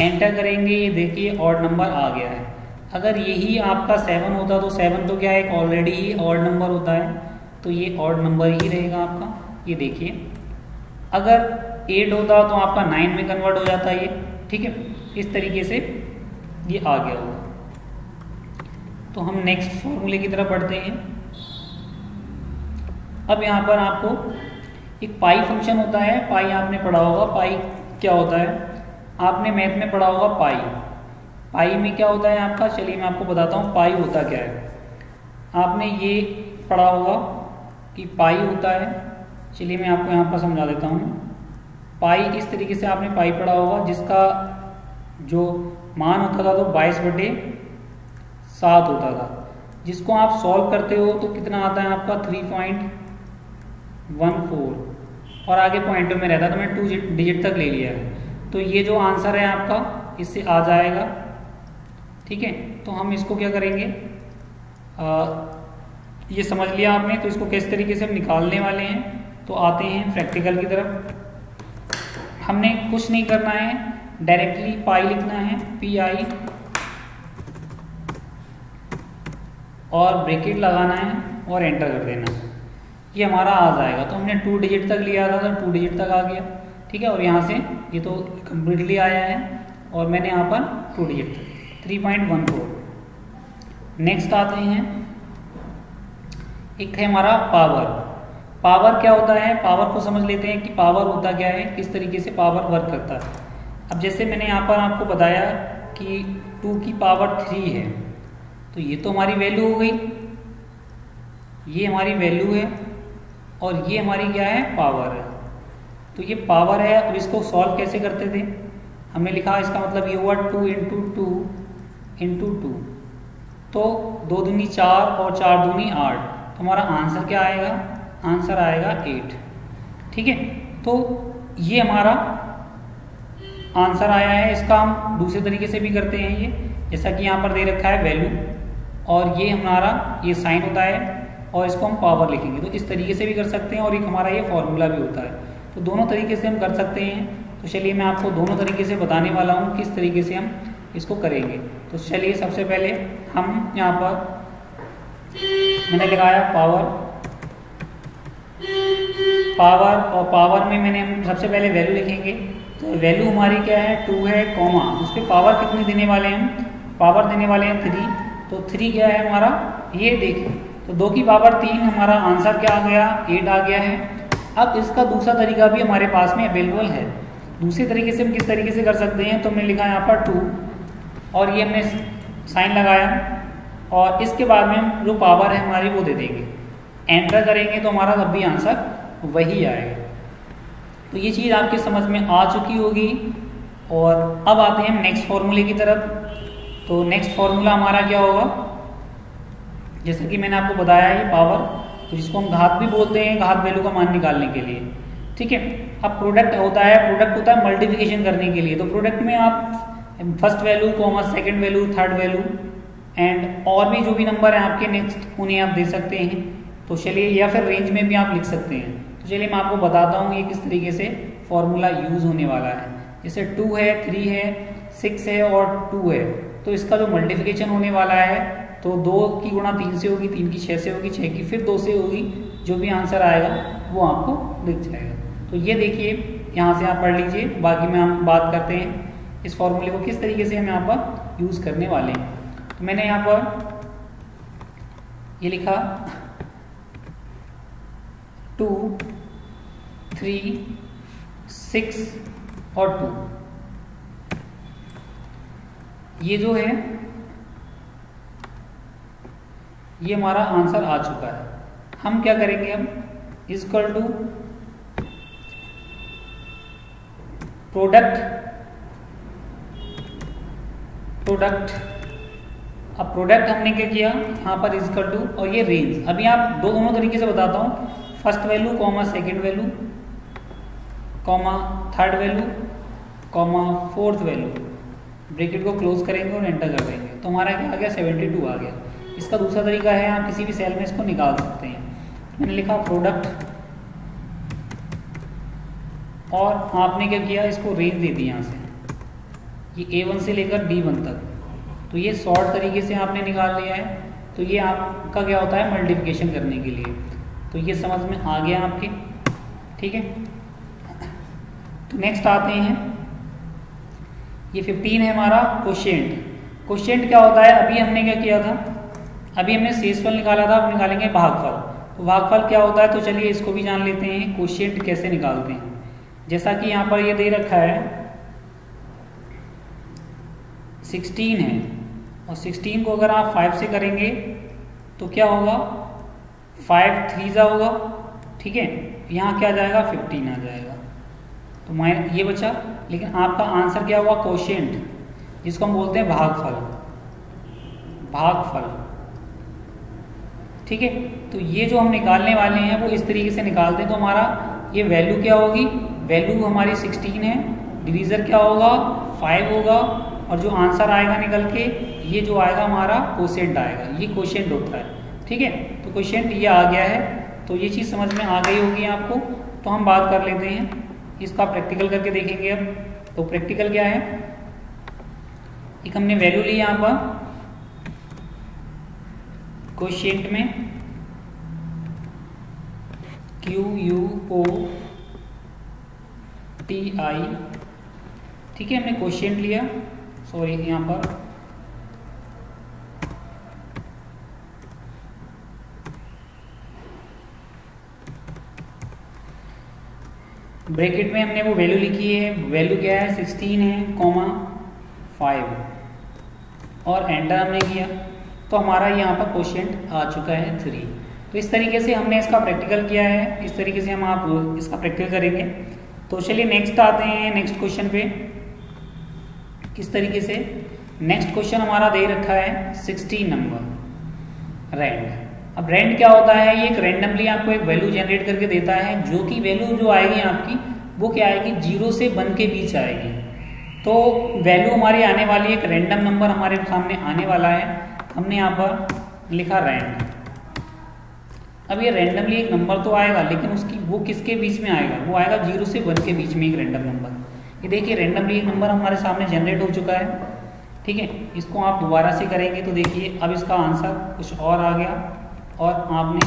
एंटर करेंगे, ये देखिए ऑड नंबर आ गया है। अगर यही आपका 7 होता तो 7 तो क्या है, ऑलरेडी ही ऑड नंबर होता है, तो ये ऑड नंबर ही रहेगा आपका। ये देखिए, अगर 8 होता तो आपका 9 में कन्वर्ट हो जाता है ये, ठीक है। इस तरीके से ये आ गया होगा। तो हम नेक्स्ट फॉर्मूले की तरफ बढ़ते हैं। अब यहाँ पर आपको एक पाई फंक्शन होता है, पाई आपने पढ़ा होगा। पाई क्या होता है, आपने मैथ में पढ़ा होगा पाई। पाई में क्या होता है आपका, चलिए मैं आपको बताता हूँ पाई होता क्या है। आपने ये पढ़ा होगा कि पाई होता है, चलिए मैं आपको यहाँ पर समझा देता हूँ। पाई इस तरीके से आपने पाई पढ़ा होगा, जिसका जो मान होता था तो 22/7 होता था, जिसको आप सॉल्व करते हो तो कितना आता है आपका 3.14, और आगे पॉइंटों में रहता, तो मैं 2 डिजिट तक ले लिया है। तो ये जो आंसर है आपका इससे आ जाएगा, ठीक है। तो हम इसको क्या करेंगे, ये समझ लिया आपने, तो इसको किस तरीके से हम निकालने वाले हैं। तो आते हैं प्रैक्टिकल की तरफ। हमने कुछ नहीं करना है, डायरेक्टली पाई लिखना है, PI, और ब्रैकेट लगाना है और एंटर कर देना, ये हमारा आ जाएगा। तो हमने 2 डिजिट तक लिया था तो 2 डिजिट तक आ गया, ठीक है। और यहाँ से ये तो कम्प्लीटली आया है, और मैंने यहाँ पर 2 डिजिट तक 3.14। नेक्स्ट आते हैं, एक है हमारा पावर। पावर क्या होता है, पावर को समझ लेते हैं कि पावर होता क्या है, किस तरीके से पावर वर्क करता है। अब जैसे मैंने यहाँ पर आपको बताया कि 2 की पावर 3 है, तो ये तो हमारी वैल्यू हो गई, ये हमारी वैल्यू है, और ये हमारी क्या है, पावर है। तो ये पावर है। अब इसको सॉल्व कैसे करते थे, हमने लिखा, इसका मतलब ये हुआ 2 × 2 × 2, तो 2 दूनी 4 और 4 दूनी 8, तो हमारा आंसर क्या आएगा, आंसर आएगा 8, ठीक है। तो ये हमारा आंसर आया है। इसका हम दूसरे तरीके से भी करते हैं, ये जैसा कि यहाँ पर दे रखा है वैल्यू, और ये हमारा ये साइन होता है, और इसको हम पावर लिखेंगे। तो इस तरीके से भी कर सकते हैं, और एक हमारा ये फॉर्मूला भी होता है। तो दोनों तरीके से हम कर सकते हैं। तो चलिए मैं आपको दोनों तरीके से बताने वाला हूँ किस तरीके से हम इसको करेंगे। तो चलिए सबसे पहले हम यहाँ पर मैंने लगाया पावर, और पावर में मैंने सबसे पहले वैल्यू लिखेंगे। तो वैल्यू हमारी क्या है, 2 है, कॉमा, उस पर पावर कितनी देने वाले हैं, पावर देने वाले हैं 3। तो 3 क्या है हमारा, ये देखिए, तो 2 की पावर 3, हमारा आंसर क्या आ गया, 8 आ गया है। अब इसका दूसरा तरीका भी हमारे पास में अवेलेबल है। दूसरे तरीके से हम किस तरीके से कर सकते हैं, तो हमने लिखा यहाँ पर 2, और ये हमने साइन लगाया, और इसके बाद में हम जो पावर है हमारी वो दे देंगे, एंटर करेंगे, तो हमारा तब भी आंसर वही आएगा। तो ये चीज़ आपकी समझ में आ चुकी होगी। और अब आते हैं हम नेक्स्ट फॉर्मूले की तरफ। तो नेक्स्ट फॉर्मूला हमारा क्या होगा, जैसे कि मैंने आपको बताया ये पावर, तो जिसको हम घात भी बोलते हैं, घात वैल्यू का मान निकालने के लिए, ठीक है। अब प्रोडक्ट होता है, प्रोडक्ट होता है मल्टीप्लिकेशन करने के लिए। तो प्रोडक्ट में आप first value, comma, second value, third value, and और भी जो भी नंबर हैं आपके नेक्स्ट, उन्हें आप दे सकते हैं। तो चलिए, या फिर रेंज में भी आप लिख सकते हैं। तो चलिए मैं आपको बताता हूँ ये किस तरीके से फॉर्मूला यूज़ होने वाला है। जैसे 2 है, 3 है, 6 है और 2 है, तो इसका जो मल्टीप्लिकेशन होने वाला है तो 2 की गुणा 3 से होगी, 3 की 6 से होगी, 6 की फिर 2 से होगी, जो भी आंसर आएगा वो आपको दिख जाएगा। तो ये देखिए यहाँ से आप पढ़ लीजिए, बाकी में हम बात करते हैं इस फॉर्मूले को किस तरीके से हम यहाँ पर यूज़ करने वाले हैं। तो मैंने यहाँ पर ये लिखा 2, 3, 6 और 2, ये जो है ये हमारा आंसर आ चुका है। हम क्या करेंगे अब, इक्वल टू प्रोडक्ट, अब प्रोडक्ट हमने क्या किया यहाँ पर इक्वल टू, और ये रेंज। अभी आप दोनों तरीके से बताता हूँ, first value comma second value comma third value comma fourth value, bracket को क्लोज करेंगे और एंटर कर देंगे, तो हमारा क्या आ गया 72 आ गया। इसका दूसरा तरीका है, आप किसी भी सेल में इसको निकाल सकते हैं। मैंने लिखा प्रोडक्ट और आपने क्या किया, इसको रेंज दे दी यहाँ से, ये A1 से लेकर D1 तक, तो ये शॉर्ट तरीके से आपने निकाल लिया है। तो ये आपका क्या होता है मल्टीप्लिकेशन करने के लिए, तो ये समझ में आ गया आपके, ठीक है। तो नेक्स्ट आते हैं, ये 15 है हमारा क्वोशिएंट। क्वोशिएंट क्या होता है, अभी हमने क्या किया था, अभी हमने शेषफल निकाला था, अब निकालेंगे भागफल। तो भागफल क्या होता है, तो चलिए इसको भी जान लेते हैं, क्वोशिएंट कैसे निकालते हैं। जैसा कि यहाँ पर ये दे रखा है 16 है, और 16 को अगर आप 5 से करेंगे तो क्या होगा, 5 3 होगा, ठीक है। यहाँ क्या जाएगा 15 आ जाएगा, तो माइनस ये बचा। लेकिन आपका आंसर क्या हुआ क्वोशिएंट, जिसको हम बोलते हैं भागफल, ठीक है। तो ये जो हम निकालने वाले हैं वो इस तरीके से निकालते हैं। तो हमारा ये वैल्यू क्या होगी, वैल्यू हमारी 16 है, डिवीज़र क्या होगा 5 होगा, और जो आंसर आएगा निकल के ये जो आएगा हमारा क्वोशिएंट आएगा, ये क्वोशिएंट होता है, ठीक है। तो क्वोशिएंट ये आ गया है, तो ये चीज़ समझ में आ गई होगी आपको। तो हम बात कर लेते हैं, इसका प्रैक्टिकल करके देखेंगे अब। तो प्रैक्टिकल क्या है, एक हमने वैल्यू ली यहाँ पर क्वोशिएंट में QUOTI, ठीक है, हमने क्वोशिएंट लिया, सॉरी यहाँ पर ब्रैकेट में हमने वो वैल्यू लिखी है, वैल्यू क्या है 16 है कॉमा 5, और एंटर हमने किया, तो हमारा यहाँ पर क्वोशिएंट आ चुका है 3। तो इस तरीके से हमने इसका प्रैक्टिकल किया है, इस तरीके से हम आप इसका प्रैक्टिकल करेंगे। तो चलिए नेक्स्ट आते हैं, नेक्स्ट क्वेश्चन पे किस तरीके से। नेक्स्ट क्वेश्चन हमारा दे रखा है 16 नंबर, रैंड। अब रैंड क्या होता है, ये एक रैंडमली आपको एक वैल्यू जनरेट करके देता है, जो कि वैल्यू जो आएगी आपकी वो क्या आएगी 0 से 1 के बीच आएगी। तो वैल्यू हमारी आने वाली एक रैंडम नंबर हमारे सामने आने वाला है, हमने यहाँ पर लिखा रैंड। अब ये रैंडमली एक नंबर तो आएगा, लेकिन उसकी वो किसके बीच में आएगा, वो आएगा 0 से 1 के बीच में एक रैंडम नंबर। ये देखिए रैंडमली एक नंबर हमारे सामने जनरेट हो चुका है, ठीक है। इसको आप दोबारा से करेंगे तो देखिए अब इसका आंसर कुछ और आ गया, और आपने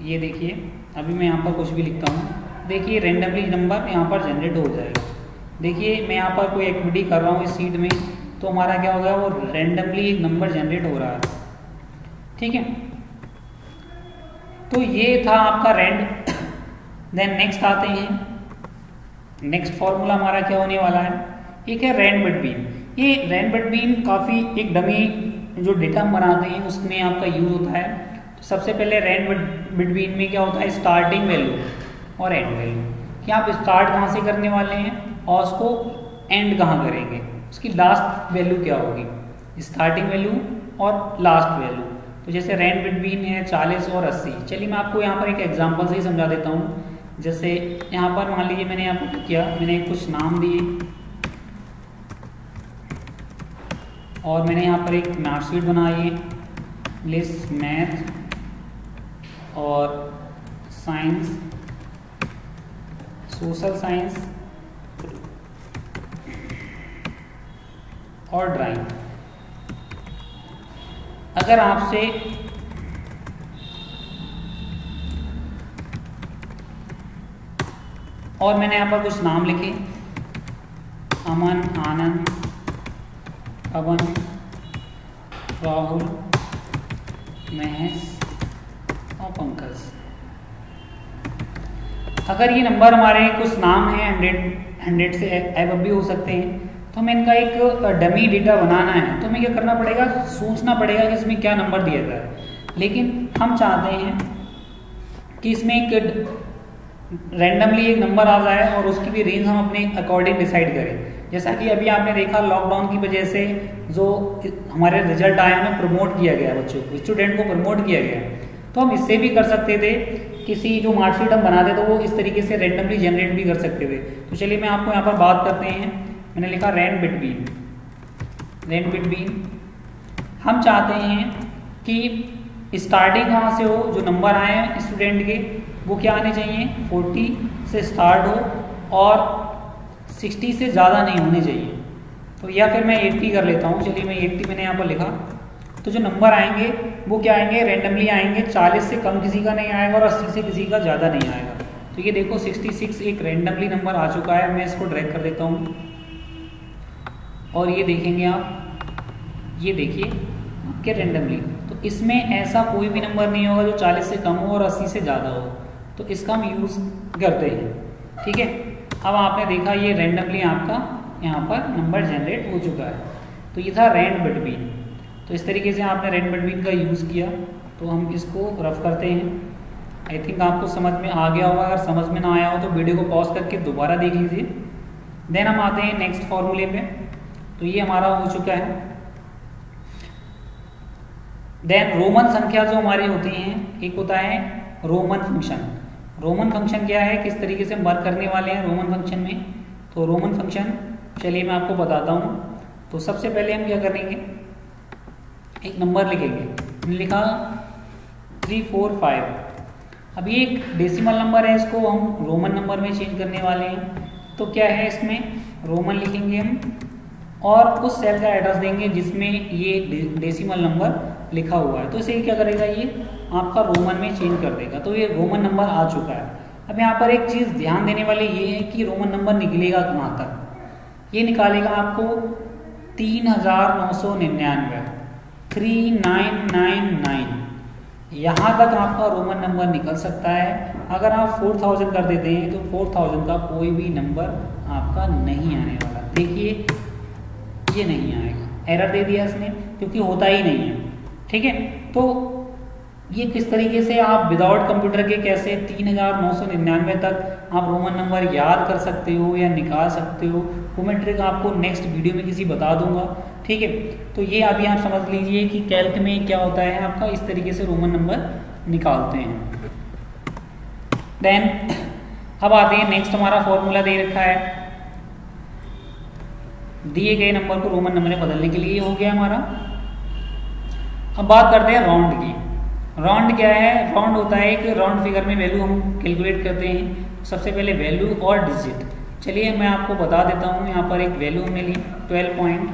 ये देखिए अभी मैं यहाँ पर कुछ भी लिखता हूँ, देखिए रैंडमली नंबर यहाँ पर जनरेट हो जाएगा। देखिए मैं यहाँ पर कोई एक्टिविटी कर रहा हूँ इस सीट में, तो हमारा क्या होगा, वो रैंडमली एक नंबर जनरेट हो रहा है, ठीक है। तो ये था आपका रैंड। देन नेक्स्ट आते हैं, नेक्स्ट फॉर्मूला हमारा क्या होने वाला है, एक है रैंड बिटवीन। ये रैंड बिटवीन काफ़ी एक डमी जो डेटा हम बनाते हैं उसमें आपका यूज होता है। तो सबसे पहले रैंड बिटवीन में क्या होता है, स्टार्टिंग वैल्यू और एंड वैल्यू, कि आप स्टार्ट कहाँ से करने वाले हैं और उसको एंड कहाँ करेंगे, उसकी लास्ट वैल्यू क्या होगी, स्टार्टिंग वैल्यू और लास्ट वैल्यू। तो जैसे रैंड बिटवीन है 40 और 80। चलिए मैं आपको यहाँ पर एक एग्जांपल से ही समझा देता हूँ। जैसे यहाँ पर मान लीजिए मैंने यहाँ पर किया, मैंने कुछ नाम दिए और मैंने यहाँ पर एक मार्कशीट बनाई, लिस्ट मैथ और साइंस, सोशल साइंस और ड्राइंग। अगर आपसे और मैंने यहाँ पर कुछ नाम लिखे, अमन, आनंद, पवन, राहुल, महेश और पंकज। अगर ये नंबर हमारे कुछ नाम हैं 100 से एबव भी हो सकते हैं, तो हमें इनका एक डमी डेटा बनाना है, तो हमें क्या करना पड़ेगा, सोचना पड़ेगा कि इसमें क्या नंबर दिया जाए। लेकिन हम चाहते हैं कि इसमें एक रैंडमली एक नंबर आ जाए और उसकी भी रेंज हम अपने अकॉर्डिंग डिसाइड करें। जैसा कि अभी आपने देखा लॉकडाउन की वजह से जो हमारे रिजल्ट आए उन्हें प्रमोट किया गया, बच्चों को, स्टूडेंट को प्रमोट किया गया। तो हम इससे भी कर सकते थे, किसी जो मार्कशीट हम बनाते तो वो इस तरीके से रैंडमली जनरेट भी कर सकते थे। तो चलिए मैं आपको यहाँ पर बात करते हैं। मैंने लिखा रैंड बिटवीन। हम चाहते हैं कि स्टार्टिंग कहाँ से हो, जो नंबर आए हैं स्टूडेंट के वो क्या आने चाहिए, 40 से स्टार्ट हो और 60 से ज़्यादा नहीं होने चाहिए। तो या फिर मैं 80 कर लेता हूँ। चलिए मैं 80 मैंने यहाँ पर लिखा। तो जो नंबर आएंगे वो क्या आएंगे, रैंडमली आएंगे। 40 से कम किसी का नहीं आएगा और 80 से किसी का ज़्यादा नहीं आएगा। तो ये देखो 66 एक रैंडमली नंबर आ चुका है। मैं इसको ड्रैग कर देता हूँ और ये देखेंगे आप, ये देखिए कि रैंडमली, तो इसमें ऐसा कोई भी नंबर नहीं होगा जो 40 से कम हो और 80 से ज़्यादा हो। तो इसका हम यूज़ करते हैं, ठीक है। अब आपने देखा ये रैंडमली आपका यहाँ पर नंबर जनरेट हो चुका है। तो ये था रैंड बिटवीन। तो इस तरीके से आपने रैंड बिटवीन का यूज़ किया। तो हम इसको रफ करते हैं। आई थिंक आपको समझ में आ गया होगा। अगर समझ में ना आया हो तो वीडियो को पॉज करके दोबारा देख लीजिए। देन हम आते हैं नेक्स्ट फॉर्मूले पे। तो ये हमारा हो चुका है। देन रोमन संख्या जो हमारी होती हैं, एक होता है रोमन फंक्शन। रोमन फंक्शन क्या है, किस तरीके से हम वर्क करने वाले हैं रोमन फंक्शन में। तो रोमन फंक्शन चलिए मैं आपको बताता हूँ। तो सबसे पहले हम क्या करेंगे, एक नंबर लिखेंगे। मैंने लिखा 345। अब ये एक डेसिमल नंबर है, इसको हम रोमन नंबर में चेंज करने वाले हैं। तो क्या है, इसमें रोमन लिखेंगे हम और उस सेल का एड्रेस देंगे जिसमें ये डेसिमल नंबर लिखा हुआ है। तो इसे क्या करेगा, ये आपका रोमन में चेंज कर देगा। तो ये रोमन नंबर आ चुका है। अब यहाँ पर एक चीज़ ध्यान देने वाली ये है कि रोमन नंबर निकलेगा कहाँ तक। ये निकालेगा आपको 3999, 3999, यहाँ तक आपका रोमन नंबर निकल सकता है। अगर आप 4000 कर देते हैं तो 4000 का कोई भी नंबर आपका नहीं आने वाला। देखिए ये नहीं आएगा, एरर दे दिया इसने, क्योंकि होता ही नहीं है, ठीक है। तो ये किस तरीके से आप विदाउट कंप्यूटर के कैसे 3999 तक आप रोमन नंबर याद कर सकते हो या निकाल सकते हो, वो मैं ट्रिक आपको नेक्स्ट वीडियो में किसी बता दूंगा, ठीक है। तो ये अभी आप समझ लीजिए कि कैल्क में क्या होता है, आपका इस तरीके से रोमन नंबर निकालते हैं। देन अब आते हैं नेक्स्ट, हमारा फॉर्मूला दे रखा है दिए गए नंबर को रोमन नंबर में बदलने के लिए, हो गया हमारा। अब बात करते हैं राउंड की। राउंड क्या है, राउंड होता है कि राउंड फिगर में वैल्यू हम कैलकुलेट करते हैं। सबसे पहले वैल्यू और डिजिट, चलिए मैं आपको बता देता हूँ। यहाँ पर एक वैल्यू हमने ली 12 पॉइंट,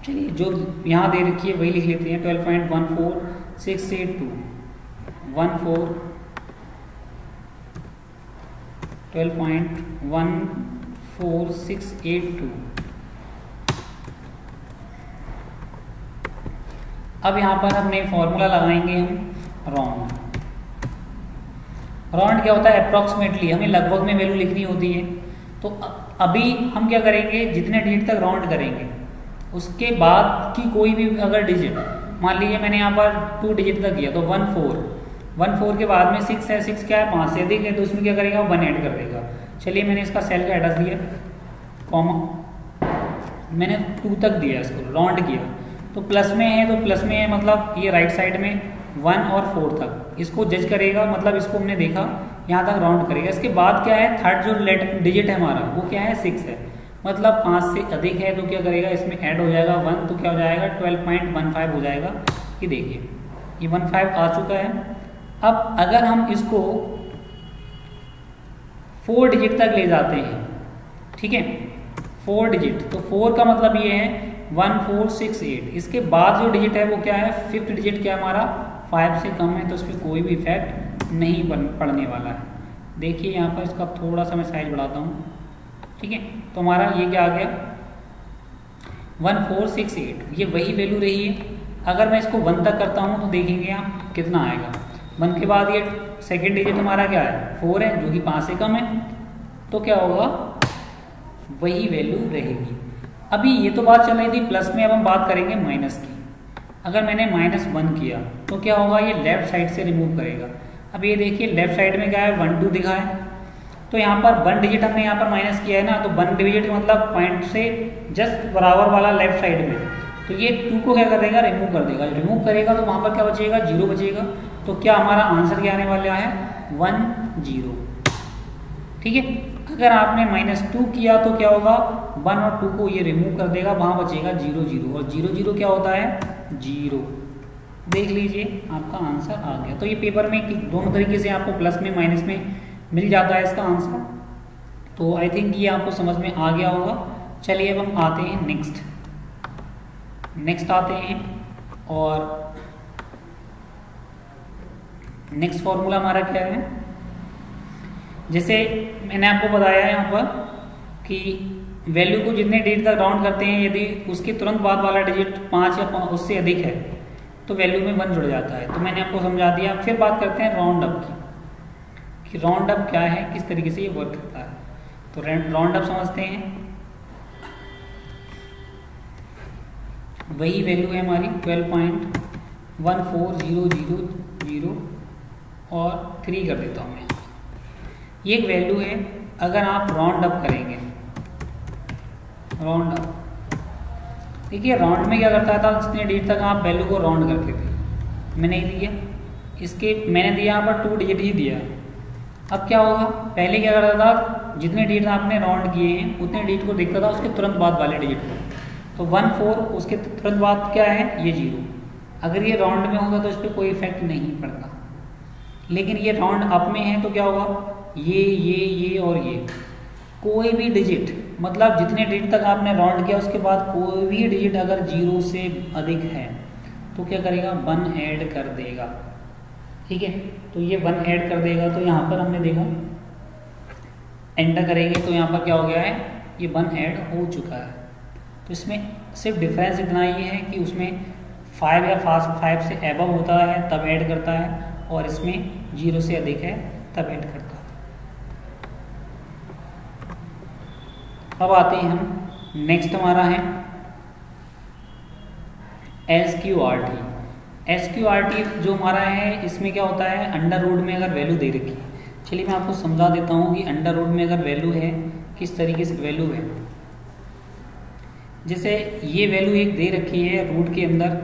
चलिए जो यहाँ दे रखी है वही लिख लेते हैं, 12.14682, 12.14682। अब यहाँ पर हमने फॉर्मूला लगाएंगे हम राउंड। राउंड क्या होता है, अप्रॉक्सीमेटली, हमें लगभग में वैल्यू लिखनी होती है। तो अभी हम क्या करेंगे, जितने डिजिट तक राउंड करेंगे उसके बाद की कोई भी अगर डिजिट, मान लीजिए मैंने यहाँ पर 2 डिजिट तक किया तो 14 के बाद में 6 है, 6 क्या है 5 से अधिक है, तो उसमें क्या करेगा 1 ऐड कर देगा। चलिए मैंने इसका सेल का एड्रेस दिया, कॉमा मैंने 2 तक दिया, इसको राउंड किया। तो प्लस में है तो प्लस में है, मतलब ये राइट साइड में 1 और 4 तक इसको जज करेगा, मतलब इसको हमने देखा यहाँ तक राउंड करेगा। इसके बाद क्या है, थर्ड जो डिजिट है हमारा वो क्या है 6 है, मतलब 5 से अधिक है, तो क्या करेगा इसमें ऐड हो जाएगा 1, तो क्या हो जाएगा 12.15 हो जाएगा। ये देखिए ये 15 आ चुका है। अब अगर हम इसको 4 डिजिट तक ले जाते हैं, ठीक है 4 डिजिट, तो 4 का मतलब ये है 1468। इसके बाद जो डिजिट है वो क्या है, फिफ्थ डिजिट क्या है हमारा 5 से कम है, तो इस पर कोई भी इफेक्ट नहीं पड़ने वाला है। देखिए यहाँ पर इसका थोड़ा सा मैं साइज बढ़ाता हूँ, ठीक है। तो हमारा ये क्या आ गया 1468, ये वही वैल्यू रही है। अगर मैं इसको 1 तक करता हूँ तो देखेंगे आप कितना आएगा। 1 के बाद ये सेकेंड डिजिट हमारा क्या है 4 है, जो कि 5 से कम है, तो क्या होगा वही वैल्यू रहेगी। अभी ये तो बात चल रही थी प्लस में, अब हम बात करेंगे माइनस की। अगर मैंने -1 किया तो क्या होगा, ये लेफ्ट साइड से रिमूव करेगा। अब ये देखिए लेफ्ट साइड में क्या है 1 2 दिखा है, तो यहाँ पर 1 डिजिट हमने यहाँ पर माइनस किया है ना, तो 1 डिजिट मतलब पॉइंट से जस्ट बराबर वाला लेफ्ट साइड में, तो ये 2 को क्या कर देगा रिमूव कर देगा। रिमूव करेगा तो वहाँ पर क्या बचेगा 0 बचेगा। तो क्या हमारा आंसर क्या आने वाला है 1 0, ठीक है। अगर आपने -2 किया तो क्या होगा 1 और 2 को ये रिमूव कर देगा, वहाँ बचेगा 0 0, और 0 0 क्या होता है 0। देख लीजिए आपका आंसर आ गया। तो ये पेपर में दोनों तरीके से आपको प्लस में माइनस में मिल जाता है इसका आंसर। तो आई थिंक ये आपको समझ में आ गया होगा। चलिए अब हम आते हैं नेक्स्ट आते हैं, और नेक्स्ट फॉर्मूला हमारा क्या है, जैसे मैंने आपको बताया है यहाँ पर कि वैल्यू को जितने डिजिट तक राउंड करते हैं, यदि उसके तुरंत बाद वाला डिजिट 5 या उससे अधिक है तो वैल्यू में 1 जुड़ जाता है। तो मैंने आपको समझा दिया। फिर बात करते हैं राउंड अप की, कि राउंड अप क्या है, किस तरीके से ये वर्क करता है। तो राउंड अप समझते हैं। वही वैल्यू है हमारी 12.14000 और 3 कर देता हूँ मैं। ये एक वैल्यू है। अगर आप राउंड अप करेंगे, राउंड अप, देखिए राउंड में क्या करता था, जितने डिजिट तक आप वैल्यू को राउंड करते थे, मैंने ही दिया इसके, मैंने दिया यहाँ पर 2 डिजिट ही दिया। अब क्या होगा, पहले क्या करता था, जितने डिजिट आपने राउंड किए हैं उतने डिजिट को देखता था उसके तुरंत बाद वाले डिजिट को। तो 1 4, उसके तुरंत बाद क्या है ये 0। अगर ये राउंड में होगा तो इस पर कोई इफेक्ट नहीं पड़ता, लेकिन ये राउंड अप में है तो क्या होगा, ये और ये कोई भी डिजिट, मतलब जितने डिजिट तक आपने राउंड किया उसके बाद कोई भी डिजिट अगर 0 से अधिक है तो क्या करेगा 1 ऐड कर देगा, ठीक है। तो ये 1 ऐड कर देगा। तो यहाँ पर हमने देखा एंटर करेंगे तो यहाँ पर क्या हो गया है, ये 1 ऐड हो चुका है। तो इसमें सिर्फ डिफरेंस इतना ही है कि उसमें 5 या 5 से एबव होता है तब ऐड करता है, और इसमें 0 से अधिक है तब ऐड करता है। अब आते हैं हम, नेक्स्ट हमारा है SQRT। SQRT जो हमारा है, इसमें क्या होता है, अंडर रूट में अगर वैल्यू दे रखी है, चलिए मैं आपको समझा देता हूँ कि अंडर रूट में अगर वैल्यू है किस तरीके से वैल्यू है। जैसे ये वैल्यू एक दे रखी है रूट के अंदर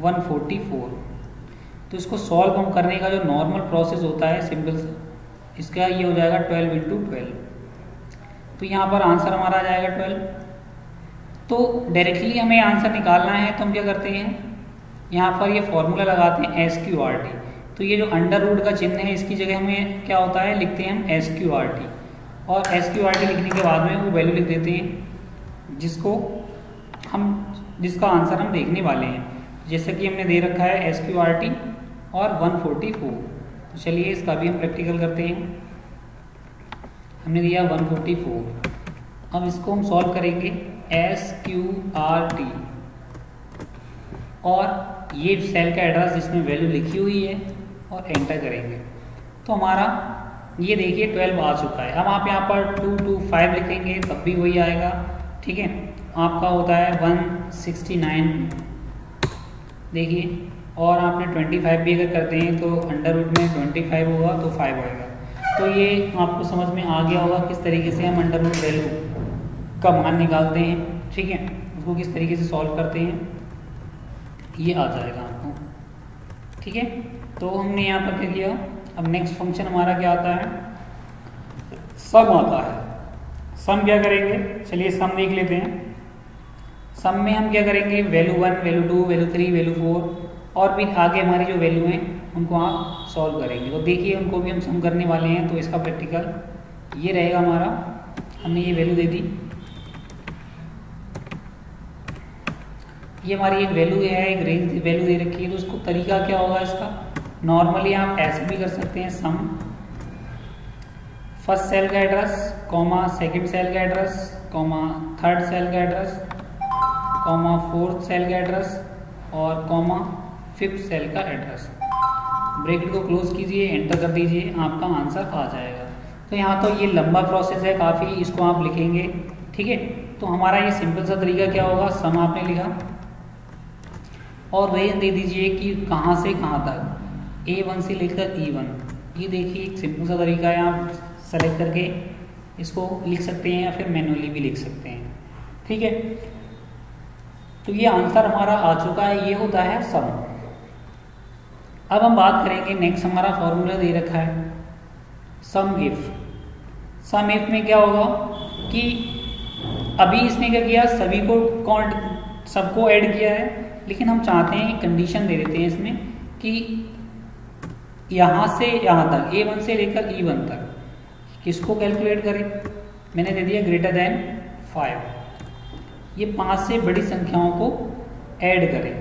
144, तो इसको सॉल्व हम करने का जो नॉर्मल प्रोसेस होता है सिंपल सा, इसका ये हो जाएगा 12 × 12। तो यहाँ पर आंसर हमारा आ जाएगा 12। तो डायरेक्टली हमें आंसर निकालना है तो हम क्या करते हैं, यहाँ पर ये फॉर्मूला लगाते हैं SQRT। तो ये जो अंडर रूट का चिन्ह है इसकी जगह हमें क्या होता है, लिखते हैं हम SQRT, और SQRT लिखने के बाद में वो वैल्यू लिख देते हैं जिसका आंसर हम देखने वाले हैं। जैसे कि हमने दे रखा है SQRT और 144। तो चलिए इसका भी हम प्रैक्टिकल करते हैं। हमने दिया 144, अब इसको हम सॉल्व करेंगे SQRT, और ये सेल का एड्रेस जिसमें वैल्यू लिखी हुई है और एंटर करेंगे। तो हमारा ये देखिए 12 आ चुका है। अब आप यहाँ पर 225 लिखेंगे तब भी वही आएगा, ठीक है। आपका होता है 169, देखिए, और आपने 25 भी अगर करते हैं तो अंडर रूट में 25 होगा तो 5 आएगा। तो ये आपको समझ में आ गया होगा किस तरीके से हम अंडर रूट वैल्यू का मान निकालते हैं, ठीक है, उसको किस तरीके से सॉल्व करते हैं, ये आ जाएगा आपको, ठीक है। तो हमने यहाँ पर क्या किया। अब नेक्स्ट फंक्शन हमारा क्या आता है, सम आता है। सम क्या करेंगे, चलिए सम देख लेते हैं। सम में हम क्या करेंगे, वैल्यू 1, वैल्यू 2, वैल्यू 3, वैल्यू 4 और भी आगे हमारी जो वैल्यू हैं उनको आप सॉल्व करेंगे। तो देखिए उनको भी हम सम करने वाले हैं। तो इसका प्रैक्टिकल ये रहेगा हमारा, हमने ये वैल्यू दे दी, ये हमारी एक वैल्यू है, एक रेंज वैल्यू दे रखी है, तो उसको तरीका क्या होगा इसका, नॉर्मली आप ऐसे भी कर सकते हैं, सम फर्स्ट सेल का एड्रेस कॉमा सेकंड सेल का एड्रेस कॉमा थर्ड सेल का एड्रेस कॉमा फोर्थ सेल का एड्रेस और कॉमा फिफ्थ सेल का एड्रेस। ब्रैकेट को क्लोज कीजिए, एंटर कर दीजिए, आपका आंसर आ जाएगा। तो यहाँ तो ये लंबा प्रोसेस है काफ़ी, इसको आप लिखेंगे, ठीक है। तो हमारा ये सिंपल सा तरीका क्या होगा, सम आपने लिखा और रेंज दे दीजिए कि कहाँ से कहाँ तक, A1 से लेकर E1। ये देखिए एक सिंपल सा तरीका है, आप सेलेक्ट करके इसको लिख सकते हैं या फिर मैनुअली भी लिख सकते हैं, ठीक है। तो ये आंसर हमारा आ चुका है, ये होता है सम। अब हम बात करेंगे नेक्स्ट, हमारा फॉर्मूला दे रखा है सम इफ। सम इफ में क्या होगा कि अभी इसने क्या किया, सभी को सबको ऐड किया है, लेकिन हम चाहते हैं कंडीशन दे देते हैं इसमें कि यहाँ से यहाँ तक A1 से लेकर E1 तक किसको कैलकुलेट करें। मैंने दे दिया ग्रेटर देन 5, ये 5 से बड़ी संख्याओं को ऐड करें।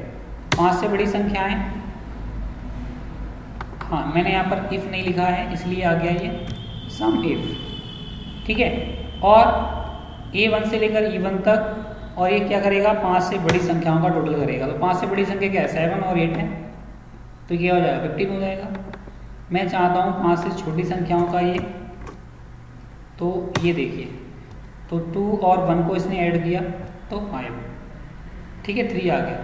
5 से बड़ी संख्याएं, हाँ मैंने यहाँ पर इफ नहीं लिखा है इसलिए आ गया ये सम इफ, ठीक है। और A1 से लेकर E1 तक, और ये क्या करेगा, 5 से बड़ी संख्याओं का टोटल करेगा। तो 5 से बड़ी संख्या क्या है, 7 और 8 है, तो क्या हो जाएगा 15 हो जाएगा। मैं चाहता हूँ 5 से छोटी संख्याओं का ये, तो ये देखिए, तो 2 और 1 को इसने ऐड किया तो 5, ठीक है, 3 आ गया।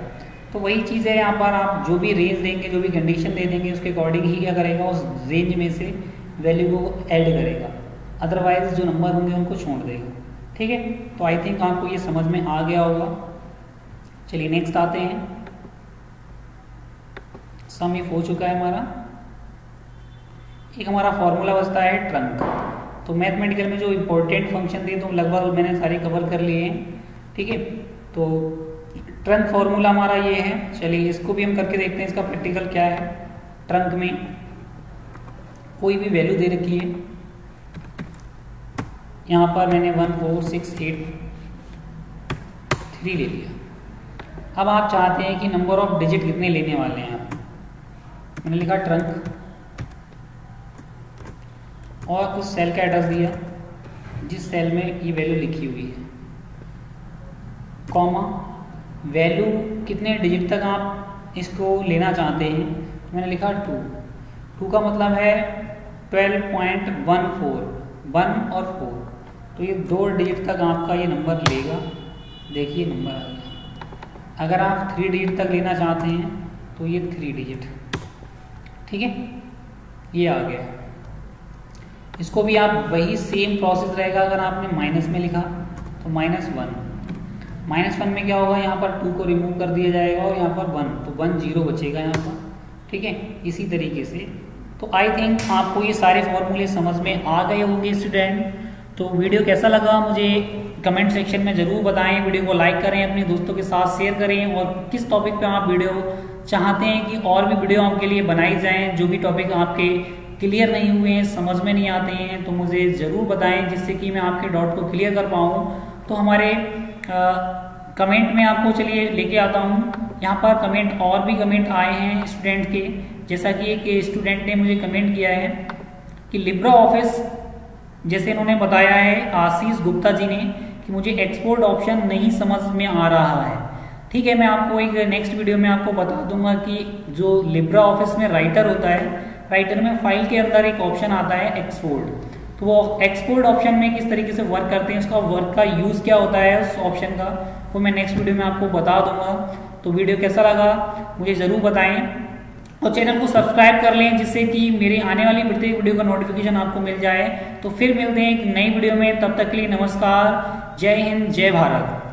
तो वही चीज़ है यहाँ पर, आप जो भी रेंज देंगे, जो भी कंडीशन दे देंगे, उसके अकॉर्डिंग ही क्या करेगा, उस रेंज में से वैल्यू को ऐड करेगा, अदरवाइज जो नंबर होंगे उनको छोड़ देगा, ठीक है। तो आई थिंक आपको ये समझ में आ गया होगा। चलिए नेक्स्ट आते हैं, सम इफ हो चुका है हमारा। एक हमारा फॉर्मूला बचता है ट्रंक। तो मैथमेटिकल में जो इम्पोर्टेंट फंक्शन थे तो लगभग मैंने सारे कवर कर लिए हैं, ठीक है। तो ट्रंक फॉर्मूला हमारा ये है, चलिए इसको भी हम करके देखते हैं, इसका प्रैक्टिकल क्या है। ट्रंक में कोई भी वैल्यू दे रखी है, यहाँ पर मैंने 1 4 6 8 3 ले लिया। अब आप चाहते हैं कि नंबर ऑफ डिजिट कितने लेने वाले हैं आप, मैंने लिखा ट्रंक और उस सेल का एड्रेस दिया जिस सेल में ये वैल्यू लिखी हुई है, कॉमा वैल्यू कितने डिजिट तक आप इसको लेना चाहते हैं, मैंने लिखा 2 का मतलब है 12.14, 1 और 4, तो ये 2 डिजिट तक आपका ये नंबर लेगा। देखिए नंबर आ गया। अगर आप 3 डिजिट तक लेना चाहते हैं तो ये 3 डिजिट, ठीक है, ये आ गया। इसको भी आप वही सेम प्रोसेस रहेगा, अगर आपने माइनस में लिखा तो -1 में क्या होगा, यहाँ पर 2 को रिमूव कर दिया जाएगा और यहाँ पर 1, तो 1 0 बचेगा यहाँ पर, ठीक है। इसी तरीके से तो आई थिंक आपको ये सारे फॉर्मूले समझ में आ गए होंगे स्टूडेंट। तो वीडियो कैसा लगा मुझे कमेंट सेक्शन में ज़रूर बताएं, वीडियो को लाइक करें, अपने दोस्तों के साथ शेयर करें, और किस टॉपिक पे आप वीडियो चाहते हैं कि और भी वीडियो आपके लिए बनाई जाएं। जो भी टॉपिक आपके क्लियर नहीं हुए हैं, समझ में नहीं आते हैं, तो मुझे ज़रूर बताएं जिससे कि मैं आपके डाउट को क्लियर कर पाऊँ। तो हमारे कमेंट में आपको चलिए लेके आता हूँ, यहाँ पर कमेंट और भी कमेंट आए हैं स्टूडेंट के, जैसा कि एक स्टूडेंट ने मुझे कमेंट किया है कि लिब्रा ऑफिस, जैसे इन्होंने बताया है आशीष गुप्ता जी ने, कि मुझे एक्सपोर्ट ऑप्शन नहीं समझ में आ रहा है। ठीक है, मैं आपको एक नेक्स्ट वीडियो में आपको बता दूंगा कि जो लिब्रा ऑफिस में राइटर होता है, राइटर में फाइल के अंदर एक ऑप्शन आता है एक्सपोर्ट, तो वो एक्सपोर्ट ऑप्शन में किस तरीके से वर्क करते हैं, उसका वर्क का यूज़ क्या होता है उस ऑप्शन का, वो मैं नेक्स्ट वीडियो में आपको बता दूंगा। तो वीडियो कैसा लगा मुझे ज़रूर बताएं, और चैनल को सब्सक्राइब कर लें जिससे कि मेरे आने वाली प्रत्येक वीडियो का नोटिफिकेशन आपको मिल जाए। तो फिर मिलते हैं एक नई वीडियो में, तब तक के लिए नमस्कार, जय हिंद, जय भारत।